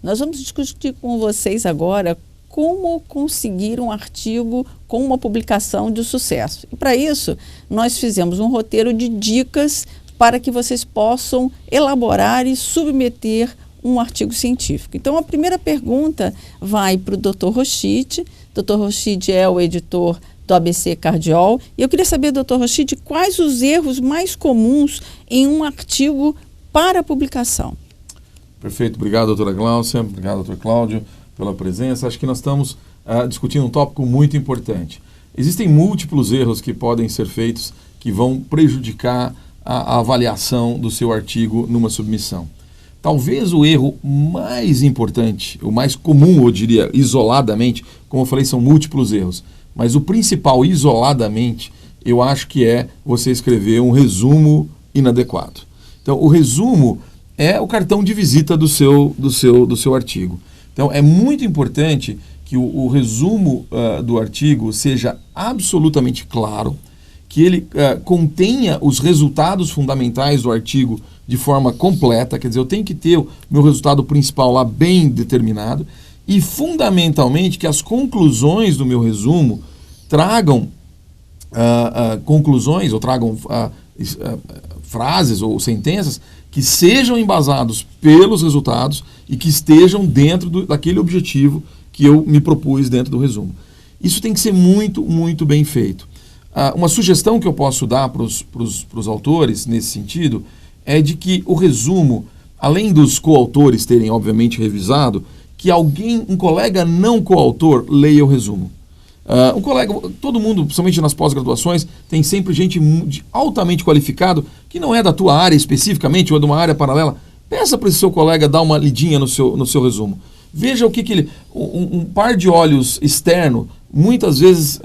Nós vamos discutir com vocês agora como conseguir um artigo com uma publicação de sucesso. E para isso, nós fizemos um roteiro de dicas para que vocês possam elaborar e submeter um artigo científico. Então, a primeira pergunta vai para o Dr. Rochid. Dr. Rochid é o editor do ABC Cardiol. E eu queria saber, Dr. Rochid, quais os erros mais comuns em um artigo para publicação? Perfeito. Obrigado, doutora Gláucia. Obrigado, doutor Cláudio, pela presença. Acho que nós estamos discutindo um tópico muito importante. Existem múltiplos erros que podem ser feitos que vão prejudicar a avaliação do seu artigo numa submissão. Talvez o erro mais importante, o mais comum, eu diria, isoladamente, como eu falei, são múltiplos erros, mas o principal, isoladamente, eu acho que é você escrever um resumo inadequado. Então, o resumo é o cartão de visita do seu artigo. Então, é muito importante que o resumo do artigo seja absolutamente claro, que ele contenha os resultados fundamentais do artigo de forma completa, quer dizer, eu tenho que ter o meu resultado principal lá bem determinado e, fundamentalmente, que as conclusões do meu resumo tragam conclusões ou tragam frases ou sentenças que sejam embasados pelos resultados e que estejam dentro daquele objetivo que eu me propus dentro do resumo. Isso tem que ser muito, muito bem feito. Uma sugestão que eu posso dar para os autores nesse sentido é de que o resumo, além dos coautores terem obviamente revisado, que um colega não coautor leia o resumo. Um colega, todo mundo, principalmente nas pós-graduações, tem sempre gente altamente qualificado que não é da tua área especificamente ou é de uma área paralela. Peça para esse seu colega dar uma lidinha no seu resumo. Veja o que ele... Um par de olhos externo, muitas vezes...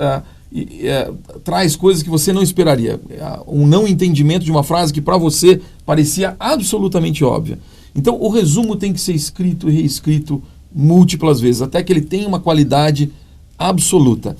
traz coisas que você não esperaria, um não entendimento de uma frase que para você parecia absolutamente óbvia. Então o resumo tem que ser escrito e reescrito múltiplas vezes, até que ele tenha uma qualidade absoluta.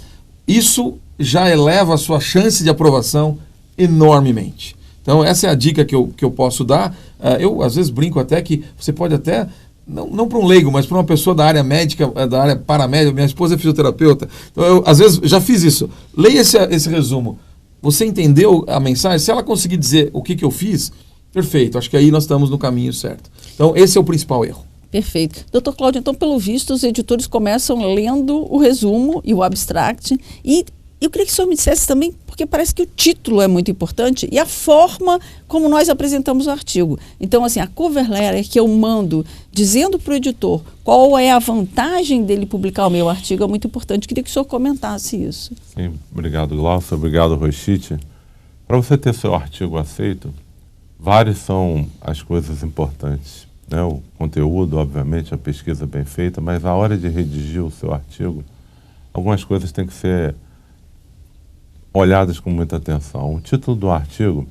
Isso já eleva a sua chance de aprovação enormemente. Então essa é a dica que eu posso dar. Eu às vezes brinco até que você pode até não para um leigo, mas para uma pessoa da área médica, da área paramédica. Minha esposa é fisioterapeuta, então eu às vezes já fiz isso. Leia esse resumo. Você entendeu a mensagem? Se ela conseguir dizer o que eu fiz, perfeito. Acho que aí nós estamos no caminho certo. Então esse é o principal erro. Perfeito. Doutor Cláudio, então pelo visto os editores começam lendo o resumo e o abstract e eu queria que o senhor me dissesse também, porque parece que o título é muito importante e a forma como nós apresentamos o artigo. Então, assim, a cover letter que eu mando dizendo para o editor qual é a vantagem dele publicar o meu artigo é muito importante. Eu queria que o senhor comentasse isso. Sim, obrigado, Glaucia. Obrigado, Rochid. Para você ter seu artigo aceito, várias são as coisas importantes, né? O conteúdo, obviamente, a pesquisa bem feita, mas a hora de redigir o seu artigo, algumas coisas têm que ser olhadas com muita atenção. O título do artigo,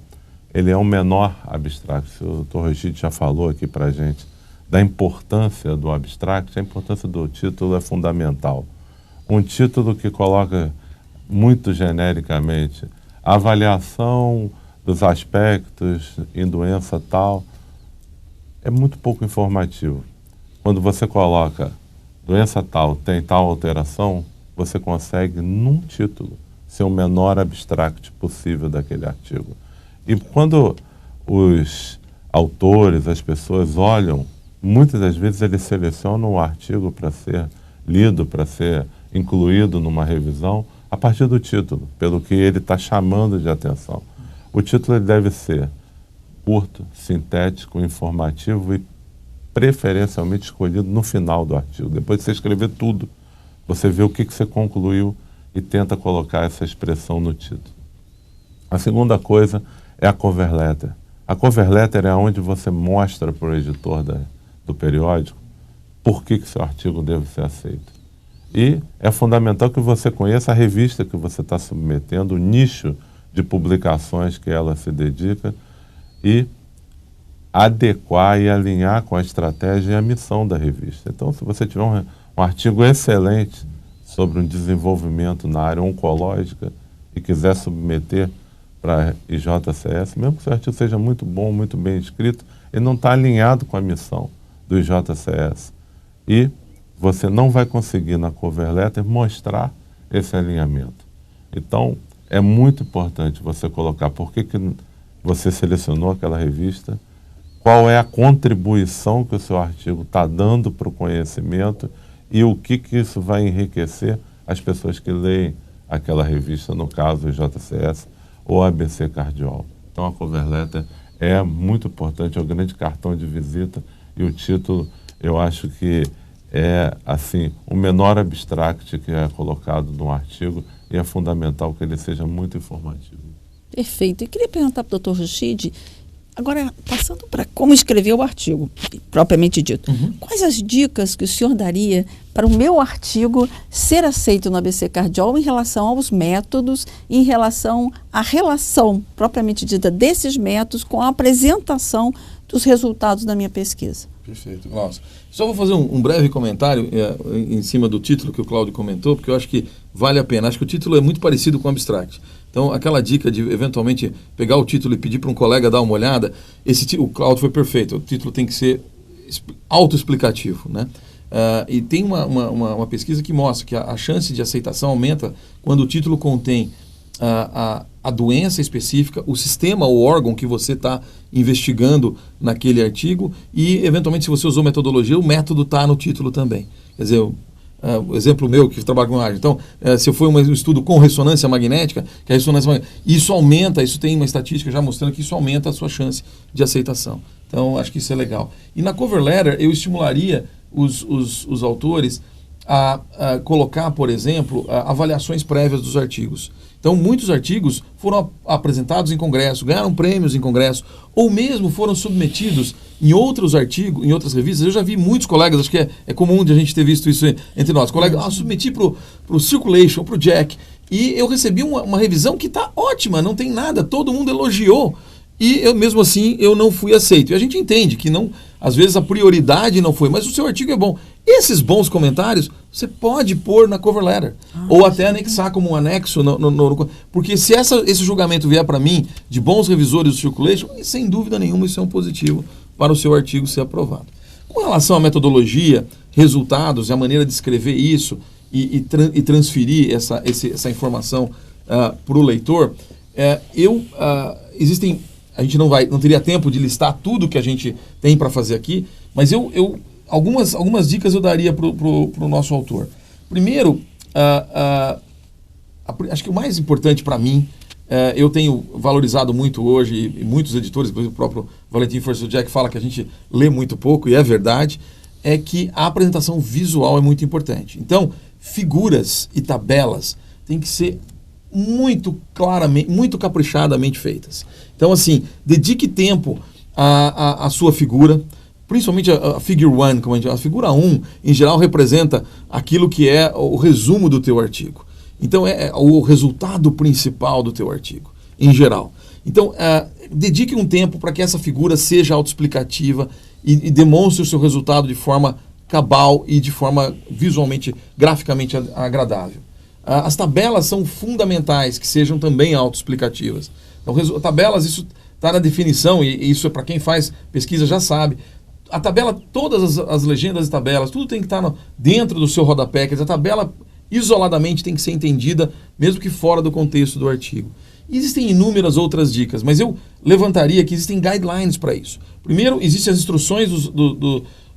ele é um menor abstract. O Dr. Rochid já falou aqui para a gente da importância do abstract. A importância do título é fundamental. Um título que coloca muito genericamente a avaliação dos aspectos em doença tal é muito pouco informativo. Quando você coloca doença tal, tem tal alteração, você consegue, num título, ser o menor abstract possível daquele artigo. E quando os autores, as pessoas olham, muitas das vezes eles selecionam o artigo para ser lido, para ser incluído numa revisão, a partir do título, pelo que ele está chamando de atenção. O título ele deve ser curto, sintético, informativo e preferencialmente escolhido no final do artigo. Depois de você escrever tudo, você vê o que você concluiu e tenta colocar essa expressão no título. A segunda coisa é a cover letter. A cover letter é onde você mostra para o editor do periódico por que seu artigo deve ser aceito. E é fundamental que você conheça a revista que você está submetendo, o nicho de publicações que ela se dedica e adequar e alinhar com a estratégia e a missão da revista. Então, se você tiver um artigo excelente sobre um desenvolvimento na área oncológica e quiser submeter para a IJCS, mesmo que o seu artigo seja muito bom, muito bem escrito, ele não está alinhado com a missão do IJCS. E você não vai conseguir na cover letter mostrar esse alinhamento. Então, é muito importante você colocar por que você selecionou aquela revista, qual é a contribuição que o seu artigo está dando para o conhecimento e o que isso vai enriquecer as pessoas que leem aquela revista, no caso o JCS ou a ABC Cardiol. Então a cover letter é muito importante, é o grande cartão de visita, e o título eu acho que é assim o menor abstract que é colocado no artigo, e é fundamental que ele seja muito informativo. Perfeito. Eu queria perguntar para o Dr. Rachid, agora passando para como escrever o artigo, propriamente dito, quais as dicas que o senhor daria para o meu artigo ser aceito no ABC Cardiol em relação aos métodos, em relação à relação propriamente dita desses métodos com a apresentação dos resultados da minha pesquisa? Perfeito. Nossa. Só vou fazer um breve comentário em cima do título que o Cláudio comentou, porque eu acho que vale a pena. Acho que o título é muito parecido com o abstract. Então, aquela dica de, eventualmente, pegar o título e pedir para um colega dar uma olhada, o Cláudio foi perfeito. O título tem que ser autoexplicativo, né? E tem uma pesquisa que mostra que a chance de aceitação aumenta quando o título contém a doença específica, o sistema ou órgão que você está investigando naquele artigo e, eventualmente, se você usou metodologia, o método está no título também. Quer dizer, o exemplo meu que trabalho com imagem. Então, se for um estudo com ressonância magnética, que a ressonância magnética, isso aumenta, isso tem uma estatística já mostrando que isso aumenta a sua chance de aceitação. Então, acho que isso é legal. E na cover letter, eu estimularia os autores a colocar, por exemplo, avaliações prévias dos artigos. Então, muitos artigos foram apresentados em congresso, ganharam prêmios em congresso, ou mesmo foram submetidos em outros artigos, em outras revistas. Eu já vi muitos colegas, acho que é comum de a gente ter visto isso entre nós. Colegas, submeti para o Circulation, para o Jack, e eu recebi uma revisão que está ótima, não tem nada, todo mundo elogiou. E eu, mesmo assim, eu não fui aceito. E a gente entende que não, às vezes a prioridade não foi, mas o seu artigo é bom. Esses bons comentários você pode pôr na cover letter, ou até anexar como um anexo, porque se esse julgamento vier para mim de bons revisores do Circulation, sem dúvida nenhuma isso é um positivo para o seu artigo ser aprovado. Com relação à metodologia, resultados e a maneira de escrever isso e transferir essa informação para o leitor, existem... A gente não teria tempo de listar tudo que a gente tem para fazer aqui, mas algumas dicas eu daria para o nosso autor. Primeiro, acho que o mais importante para mim, eu tenho valorizado muito hoje, e muitos editores, inclusive o próprio Valentim Jack fala que a gente lê muito pouco, e é verdade, é que a apresentação visual é muito importante. Então, figuras e tabelas têm que ser muito claramente, muito caprichadamente feitas. Então, assim, dedique tempo à sua figura, principalmente a figure 1, como a figura 1, em geral, representa aquilo que é o resumo do teu artigo. Então, é o resultado principal do teu artigo, em geral. Então, dedique um tempo para que essa figura seja autoexplicativa e demonstre o seu resultado de forma cabal e de forma visualmente, graficamente agradável. As tabelas são fundamentais que sejam também autoexplicativas. Então, tabelas, isso está na definição, e isso é para quem faz pesquisa já sabe. A tabela, todas as legendas e tabelas, tudo tem que estar dentro do seu rodapé. Quer dizer, a tabela isoladamente tem que ser entendida, mesmo que fora do contexto do artigo. E existem inúmeras outras dicas, mas eu levantaria que existem guidelines para isso. Primeiro, existem as instruções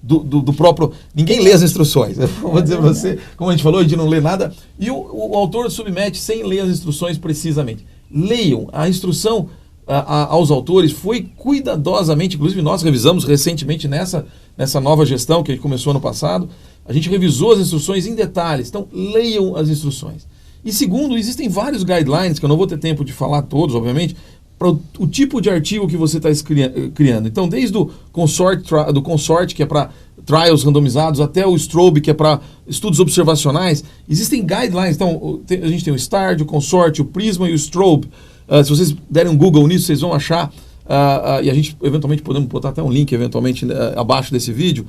do próprio... Ninguém lê as instruções. Vou dizer para você, como a gente falou, a gente não lê nada. E o autor submete sem ler as instruções precisamente. Leiam. A instrução aos autores foi cuidadosamente, inclusive nós revisamos recentemente nessa nova gestão que a gente começou ano passado, a gente revisou as instruções em detalhes. Então, leiam as instruções. E segundo, existem vários guidelines, que eu não vou ter tempo de falar todos, obviamente, para o tipo de artigo que você está criando. Então, desde o consort, que é para trials randomizados, até o strobe, que é para estudos observacionais, existem guidelines. Então, a gente tem o STARD, o consort, o prisma e o strobe. Se vocês derem um Google nisso, vocês vão achar, e a gente eventualmente podemos botar até um link eventualmente abaixo desse vídeo,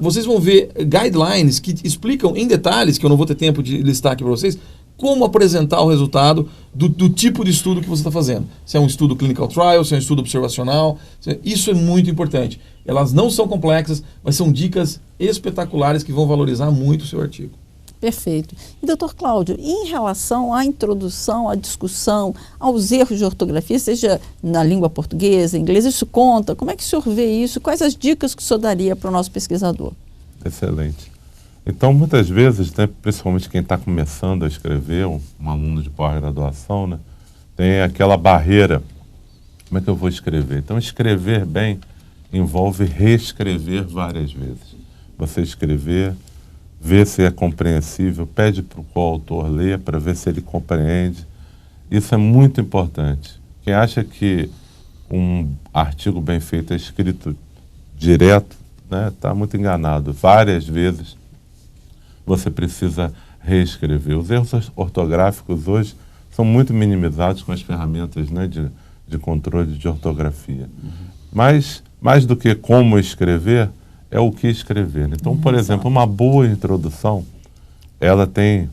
vocês vão ver guidelines que explicam em detalhes, que eu não vou ter tempo de listar aqui para vocês, como apresentar o resultado do tipo de estudo que você está fazendo. Se é um estudo clinical trial, se é um estudo observacional, isso é muito importante. Elas não são complexas, mas são dicas espetaculares que vão valorizar muito o seu artigo. Perfeito. E, doutor Cláudio, em relação à introdução, à discussão, aos erros de ortografia, seja na língua portuguesa, inglesa, isso conta? Como é que o senhor vê isso? Quais as dicas que o senhor daria para o nosso pesquisador? Excelente. Então, muitas vezes, né, principalmente quem está começando a escrever, um aluno de pós-graduação, né, tem aquela barreira. Como é que eu vou escrever? Então, escrever bem envolve reescrever várias vezes. Você escrever, ver se é compreensível, pede para o coautor ler para ver se ele compreende. Isso é muito importante. Quem acha que um artigo bem feito é escrito direto, né, está muito enganado. Várias vezes você precisa reescrever. Os erros ortográficos hoje são muito minimizados com as ferramentas, né, de controle de ortografia. Mas, mais do que como escrever, é o que escrever. Então, por exemplo, uma boa introdução, ela tem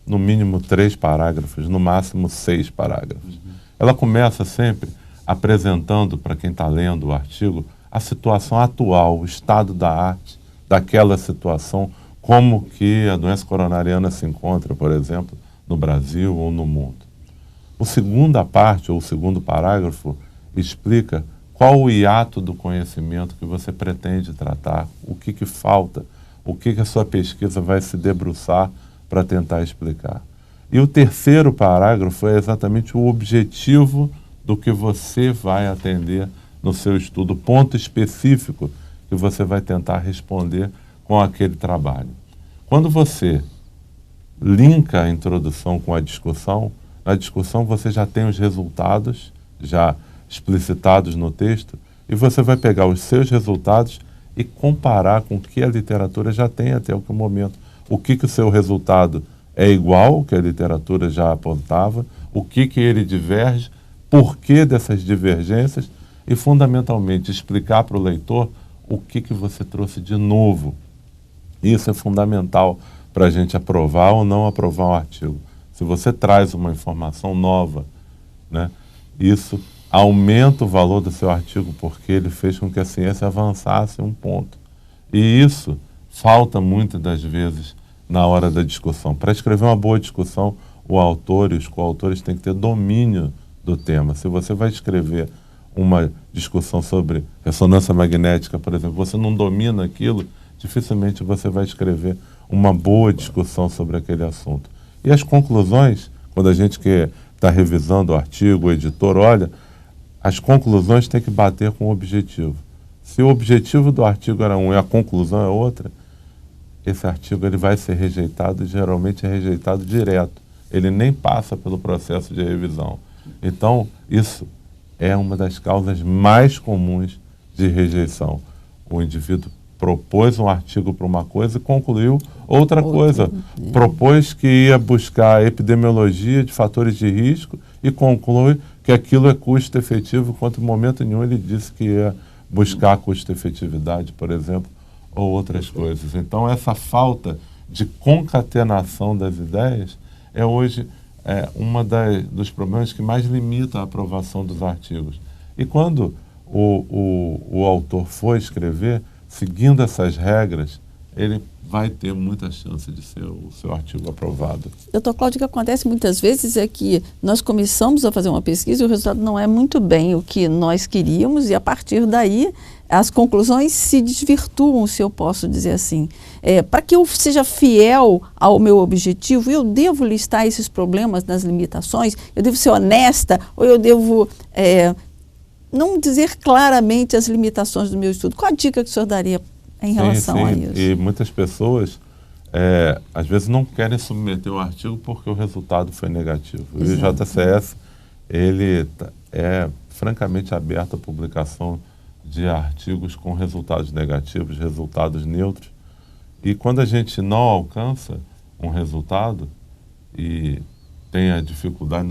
no mínimo 3 parágrafos, no máximo 6 parágrafos. Ela começa sempre apresentando para quem está lendo o artigo a situação atual, o estado da arte daquela situação, como que a doença coronariana se encontra, por exemplo, no Brasil ou no mundo. A segunda parte, ou o segundo parágrafo, explica qual o hiato do conhecimento que você pretende tratar, o que falta, o que a sua pesquisa vai se debruçar para tentar explicar. E o terceiro parágrafo é exatamente o objetivo do que você vai atender no seu estudo, o ponto específico que você vai tentar responder com aquele trabalho. Quando você linka a introdução com a discussão, na discussão você já tem os resultados já explicitados no texto e você vai pegar os seus resultados e comparar com o que a literatura já tem até o momento. O que o seu resultado é igual ao que a literatura já apontava, o que ele diverge, por que dessas divergências e, fundamentalmente, explicar para o leitor o que você trouxe de novo. Isso é fundamental para a gente aprovar ou não aprovar um artigo. Se você traz uma informação nova, né, isso aumenta o valor do seu artigo porque ele fez com que a ciência avançasse um ponto. E isso falta muitas das vezes na hora da discussão. Para escrever uma boa discussão, o autor e os coautores têm que ter domínio do tema. Se você vai escrever uma discussão sobre ressonância magnética, por exemplo, você não domina aquilo, dificilmente você vai escrever uma boa discussão sobre aquele assunto. E as conclusões, quando a gente que está revisando o artigo, o editor olha, as conclusões têm que bater com o objetivo. Se o objetivo do artigo era um e a conclusão é outra, esse artigo ele vai ser rejeitado e geralmente é rejeitado direto. Ele nem passa pelo processo de revisão. Então, isso é uma das causas mais comuns de rejeição. O indivíduo propôs um artigo para uma coisa e concluiu outra coisa. Propôs que ia buscar epidemiologia de fatores de risco e conclui que aquilo é custo-efetivo, enquanto em momento nenhum ele disse que ia buscar custo-efetividade, por exemplo, ou outras coisas. Então, essa falta de concatenação das ideias é hoje uma dos problemas que mais limita a aprovação dos artigos. E quando o autor for escrever, seguindo essas regras, ele vai ter muita chance de ser o seu artigo aprovado. Doutor Cláudio, o que acontece muitas vezes é que nós começamos a fazer uma pesquisa e o resultado não é muito bem o que nós queríamos e a partir daí as conclusões se desvirtuam, se eu posso dizer assim. Para que eu seja fiel ao meu objetivo, eu devo listar esses problemas nas limitações, eu devo ser honesta ou eu devo não dizer claramente as limitações do meu estudo? Qual a dica que o senhor daria em relação a isso? E muitas pessoas, às vezes, não querem submeter o artigo porque o resultado foi negativo. Exato. O JCS, ele é francamente aberto à publicação de artigos com resultados negativos, resultados neutros. E quando a gente não alcança um resultado e tem a dificuldade,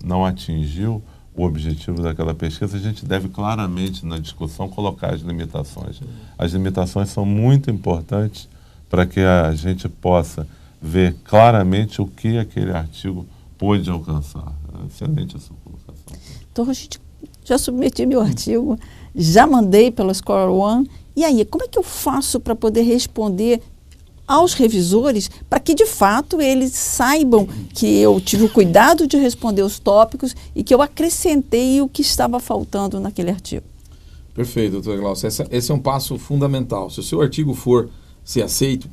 não atingiu o objetivo daquela pesquisa, a gente deve claramente na discussão colocar as limitações. As limitações são muito importantes para que a gente possa ver claramente o que aquele artigo pôde alcançar. Excelente essa colocação. Então, Rochite, já submeti meu artigo, já mandei pela ScholarOne. E aí, como é que eu faço para poder responder aos revisores, para que, de fato, eles saibam que eu tive o cuidado de responder os tópicos e que eu acrescentei o que estava faltando naquele artigo? Perfeito, doutor Glaucio. Esse é um passo fundamental. Se o seu artigo for ser aceito,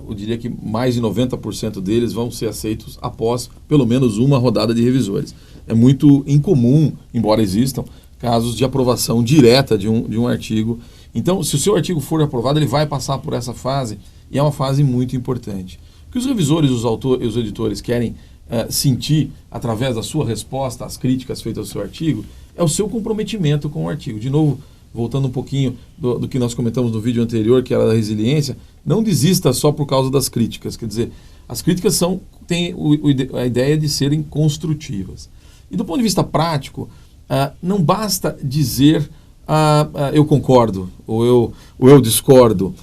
eu diria que mais de 90% deles vão ser aceitos após pelo menos uma rodada de revisores. É muito incomum, embora existam, casos de aprovação direta de um artigo. Então, se o seu artigo for aprovado, ele vai passar por essa fase, e é uma fase muito importante. O que os revisores, os editores querem sentir através da sua resposta às críticas feitas ao seu artigo é o seu comprometimento com o artigo. De novo, voltando um pouquinho do que nós comentamos no vídeo anterior, que era da resiliência, não desista só por causa das críticas. Quer dizer, as críticas têm a ideia de serem construtivas. E do ponto de vista prático, não basta dizer eu concordo ou eu discordo.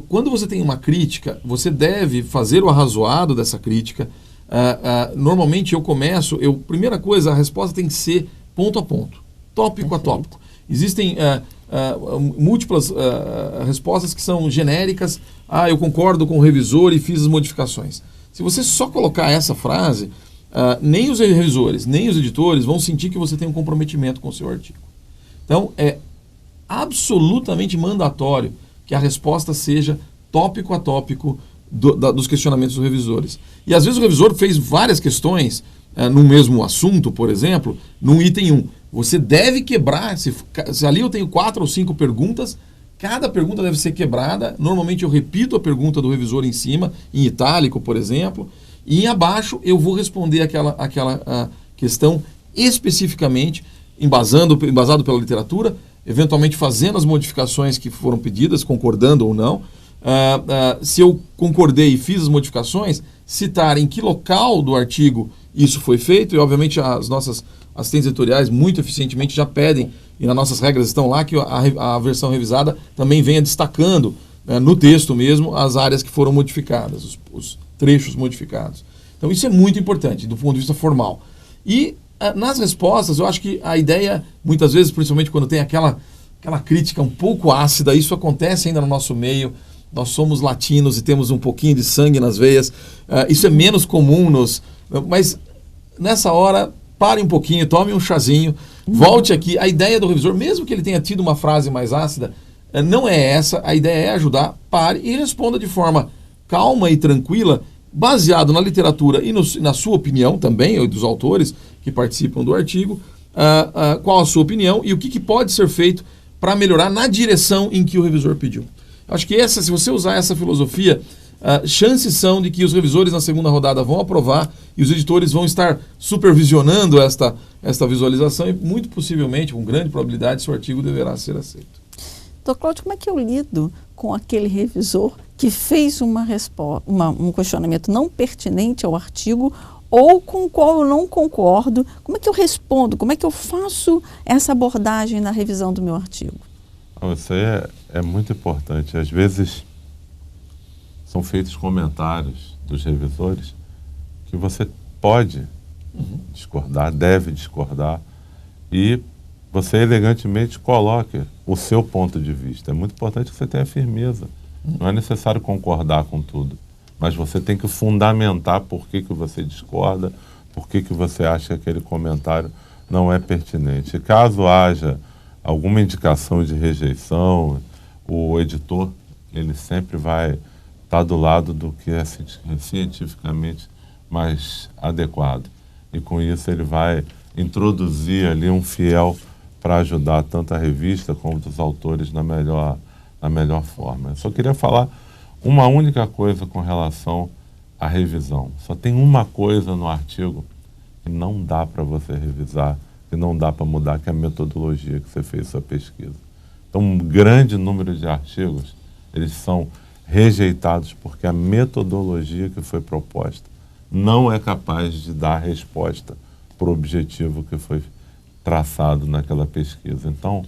Quando você tem uma crítica, você deve fazer o arrazoado dessa crítica. Normalmente primeira coisa, a resposta tem que ser ponto a ponto, tópico a tópico. Existem múltiplas respostas que são genéricas. Eu concordo com o revisor e fiz as modificações. Se você só colocar essa frase, nem os revisores, nem os editores vão sentir que você tem um comprometimento com o seu artigo. Então, é absolutamente mandatório que a resposta seja tópico a tópico dos questionamentos dos revisores. E às vezes o revisor fez várias questões no mesmo assunto, por exemplo, num item 1. Você deve quebrar, se ali eu tenho 4 ou 5 perguntas, cada pergunta deve ser quebrada. Normalmente eu repito a pergunta do revisor em cima, em itálico, por exemplo, e em abaixo eu vou responder aquela questão especificamente, embasado pela literatura, eventualmente fazendo as modificações que foram pedidas, concordando ou não. Se eu concordei e fiz as modificações, citar em que local do artigo isso foi feito, e obviamente as nossas assistentes editoriais muito eficientemente já pedem, e nas nossas regras estão lá, que a versão revisada também venha destacando no texto mesmo as áreas que foram modificadas, os trechos modificados. Então isso é muito importante do ponto de vista formal. E nas respostas, eu acho que a ideia, muitas vezes, principalmente quando tem aquela crítica um pouco ácida, isso acontece ainda no nosso meio. Nós somos latinos e temos um pouquinho de sangue nas veias. Isso é menos comum mas nessa hora, pare um pouquinho, tome um chazinho, volte aqui. A ideia do revisor, mesmo que ele tenha tido uma frase mais ácida, não é essa. A ideia é ajudar, pare e responda de forma calma e tranquila, baseado na literatura e na sua opinião também, ou dos autores que participam do artigo, qual a sua opinião e o que pode ser feito para melhorar na direção em que o revisor pediu. Acho que se você usar essa filosofia, chances são de que os revisores na segunda rodada vão aprovar e os editores vão estar supervisionando esta visualização e muito possivelmente, com grande probabilidade, seu artigo deverá ser aceito. Doutor Cláudio, como é que eu lido com aquele revisor que fez um questionamento não pertinente ao artigo ou com o qual eu não concordo? Como é que eu respondo? Como é que eu faço essa abordagem na revisão do meu artigo? Isso é muito importante. Às vezes são feitos comentários dos revisores que você pode discordar, deve discordar, e você elegantemente coloque o seu ponto de vista. É muito importante que você tenha firmeza. Não é necessário concordar com tudo, mas você tem que fundamentar por que você discorda, por que você acha que aquele comentário não é pertinente. Caso haja alguma indicação de rejeição, o editor ele sempre vai estar do lado do que é cientificamente mais adequado. E com isso ele vai introduzir ali um fiel para ajudar tanto a revista como os autores na melhor forma. Eu só queria falar uma única coisa com relação à revisão. Só tem uma coisa no artigo que não dá para você revisar, que não dá para mudar, que é a metodologia que você fez sua pesquisa. Então, um grande número de artigos, eles são rejeitados porque a metodologia que foi proposta não é capaz de dar resposta para o objetivo que foi traçado naquela pesquisa. Então,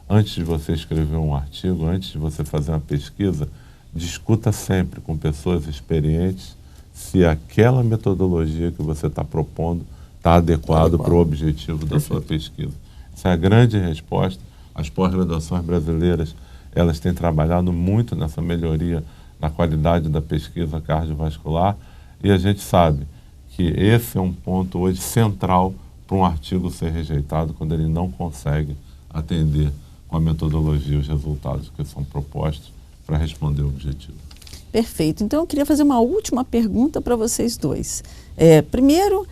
antes de você escrever um artigo, antes de você fazer uma pesquisa, discuta sempre com pessoas experientes se aquela metodologia que você está propondo está adequado para o objetivo da sua pesquisa. Essa é a grande resposta. As pós-graduações brasileiras, elas têm trabalhado muito nessa melhoria na qualidade da pesquisa cardiovascular, e a gente sabe que esse é um ponto hoje central para um artigo ser rejeitado quando ele não consegue atender com a metodologia os resultados que são propostos para responder o objetivo. Perfeito. Então, eu queria fazer uma última pergunta para vocês dois. Primeiro, o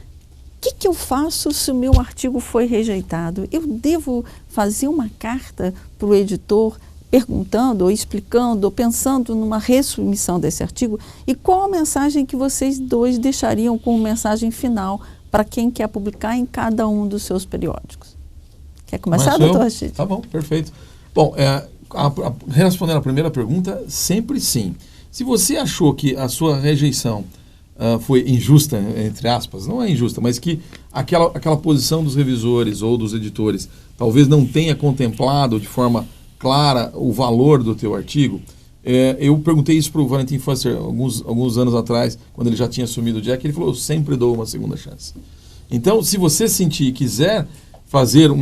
que eu faço se o meu artigo foi rejeitado? Eu devo fazer uma carta para o editor perguntando, ou explicando, ou pensando numa ressubmissão desse artigo? E qual a mensagem que vocês dois deixariam como mensagem final para quem quer publicar em cada um dos seus periódicos? Quer começar, doutor Rachid? Tá bom, perfeito. Bom, respondendo a primeira pergunta, sempre sim. Se você achou que a sua rejeição foi injusta, entre aspas, não é injusta, mas que aquela posição dos revisores ou dos editores talvez não tenha contemplado de forma clara o valor do teu artigo, eu perguntei isso para o Valentin Fuster alguns anos atrás, quando ele já tinha assumido o Jack, ele falou, eu sempre dou uma segunda chance. Então, se você sentir e quiser fazer um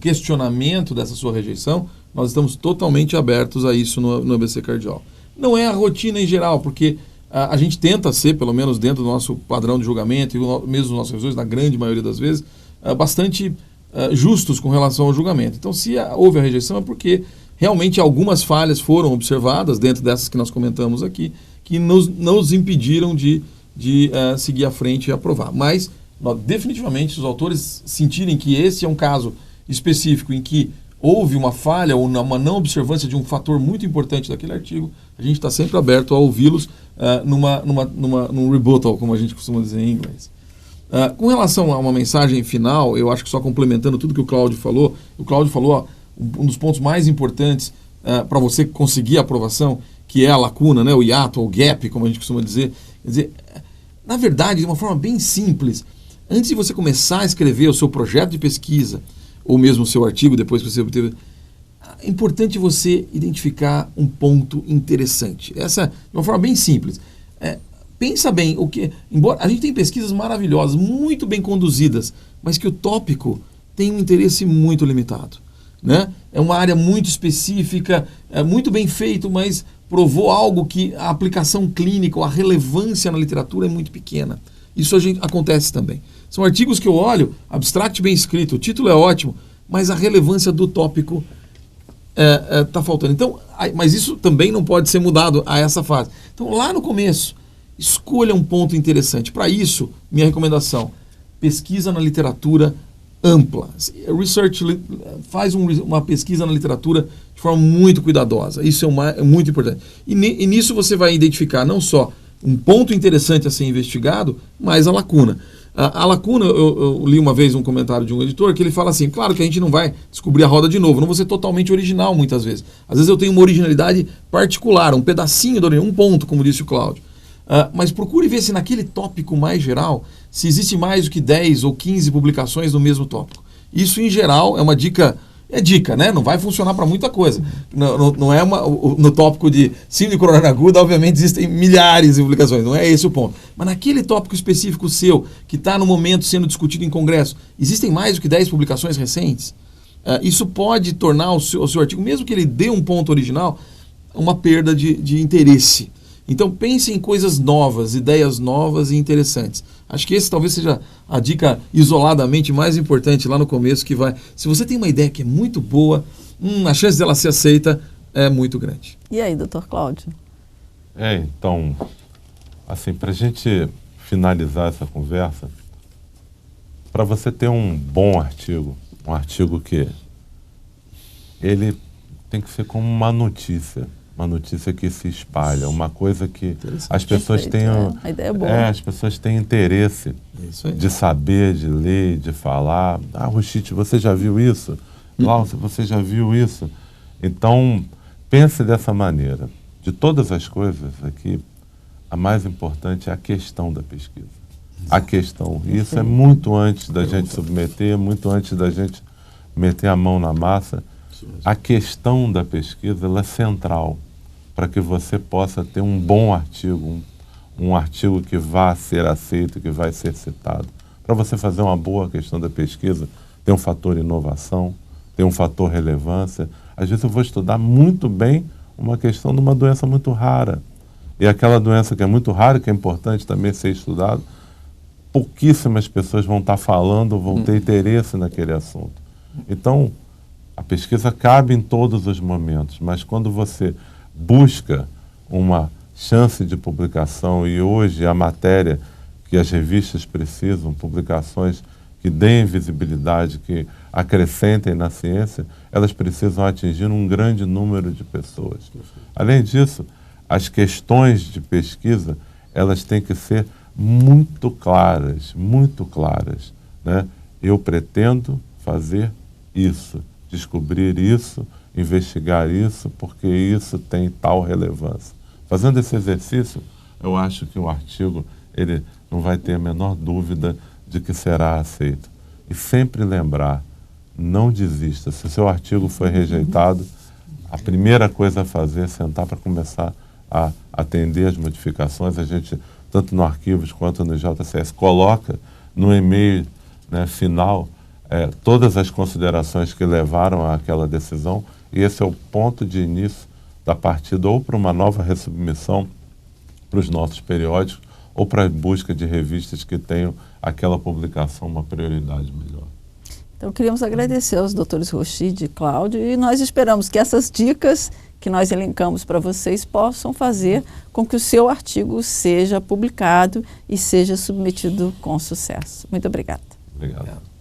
questionamento dessa sua rejeição, nós estamos totalmente abertos a isso no ABC Cardiol. Não é a rotina em geral, porque a gente tenta ser, pelo menos dentro do nosso padrão de julgamento, e mesmo os nossos revisores, na grande maioria das vezes, bastante justos com relação ao julgamento. Então, se houve a rejeição, é porque realmente algumas falhas foram observadas, dentro dessas que nós comentamos aqui, que nos impediram de seguir à frente e aprovar. Mas, definitivamente, se os autores sentirem que esse é um caso específico em que houve uma falha ou uma não observância de um fator muito importante daquele artigo, a gente está sempre aberto a ouvi-los num rebuttal, como a gente costuma dizer em inglês. Com relação a uma mensagem final, eu acho que só complementando tudo que o Cláudio falou, um dos pontos mais importantes para você conseguir a aprovação, que é a lacuna, né, o hiato, ou gap, como a gente costuma dizer. Quer dizer, na verdade, de uma forma bem simples, antes de você começar a escrever o seu projeto de pesquisa, ou mesmo o seu artigo, depois que você obteve, é importante você identificar um ponto interessante. Essa, de uma forma bem simples. Pensa bem, embora a gente tem pesquisas maravilhosas, muito bem conduzidas, mas que o tópico tem um interesse muito limitado, né? É uma área muito específica, muito bem feito, mas provou algo que a aplicação clínica ou a relevância na literatura é muito pequena. Isso acontece também. São artigos que eu olho, abstract bem escrito, o título é ótimo, mas a relevância do tópico está faltando. Então, mas isso também não pode ser mudado a essa fase. Então, lá no começo, escolha um ponto interessante. Para isso, minha recomendação, pesquisa na literatura ampla. Faz uma pesquisa na literatura de forma muito cuidadosa. Isso é muito importante. E nisso você vai identificar não só um ponto interessante a ser investigado, mas a lacuna. A lacuna, eu li uma vez um comentário de um editor que ele fala assim, claro que a gente não vai descobrir a roda de novo, não vou ser totalmente original muitas vezes. Às vezes eu tenho uma originalidade particular, um pedacinho, um ponto, como disse o Cláudio. Mas procure ver se naquele tópico mais geral, se existe mais do que 10 ou 15 publicações no mesmo tópico. Isso, em geral, é uma dica... É dica, né? Não vai funcionar para muita coisa. Não é no tópico de síndrome coronariana aguda, obviamente existem milhares de publicações, não é esse o ponto. Mas naquele tópico específico seu, que está no momento sendo discutido em congresso, existem mais do que 10 publicações recentes? Isso pode tornar o seu artigo, mesmo que ele dê um ponto original, uma perda de interesse. Então pense em coisas novas, ideias novas e interessantes. Acho que esse talvez seja a dica isoladamente mais importante lá no começo, que vai... Se você tem uma ideia que é muito boa, a chance dela ser aceita é muito grande. E aí, doutor Cláudio? Então, assim, para a gente finalizar essa conversa, para você ter um bom artigo, um artigo que ele tem que ser como uma notícia que se espalha, uma coisa que as pessoas tenham... A ideia é boa. As pessoas têm interesse de saber, de ler, de falar. Rochite, você já viu isso? Glaucio, você já viu isso? Então, pense dessa maneira. De todas as coisas aqui, a mais importante é a questão da pesquisa. A questão. E isso é muito antes da gente submeter, muito antes da gente meter a mão na massa. A questão da pesquisa, ela é central para que você possa ter um bom artigo, um artigo que vai ser aceito, que vai ser citado. Para você fazer uma boa questão da pesquisa, tem um fator inovação, tem um fator relevância. Às vezes eu vou estudar muito bem uma questão de uma doença muito rara. E aquela doença que é muito rara, que é importante também ser estudado, pouquíssimas pessoas vão estar falando, vão ter interesse naquele assunto. Então, a pesquisa cabe em todos os momentos, mas quando você busca uma chance de publicação, e hoje a matéria que as revistas precisam, publicações que deem visibilidade, que acrescentem na ciência, elas precisam atingir um grande número de pessoas. Além disso, as questões de pesquisa, elas têm que ser muito claras, né? Eu pretendo fazer isso, descobrir isso, investigar isso, porque isso tem tal relevância. Fazendo esse exercício, eu acho que o artigo ele não vai ter a menor dúvida de que será aceito. E sempre lembrar, não desista. Se o seu artigo foi rejeitado, a primeira coisa a fazer é sentar para começar a atender as modificações. A gente, tanto no Arquivos quanto no JCS, coloca no e-mail, né, final todas as considerações que levaram àquela decisão, e esse é o ponto de início da partida ou para uma nova ressubmissão para os nossos periódicos ou para a busca de revistas que tenham aquela publicação uma prioridade melhor. Então, queríamos agradecer aos doutores Rochide e Cláudio, e nós esperamos que essas dicas que nós elencamos para vocês possam fazer com que o seu artigo seja publicado e seja submetido com sucesso. Muito obrigada. Obrigado.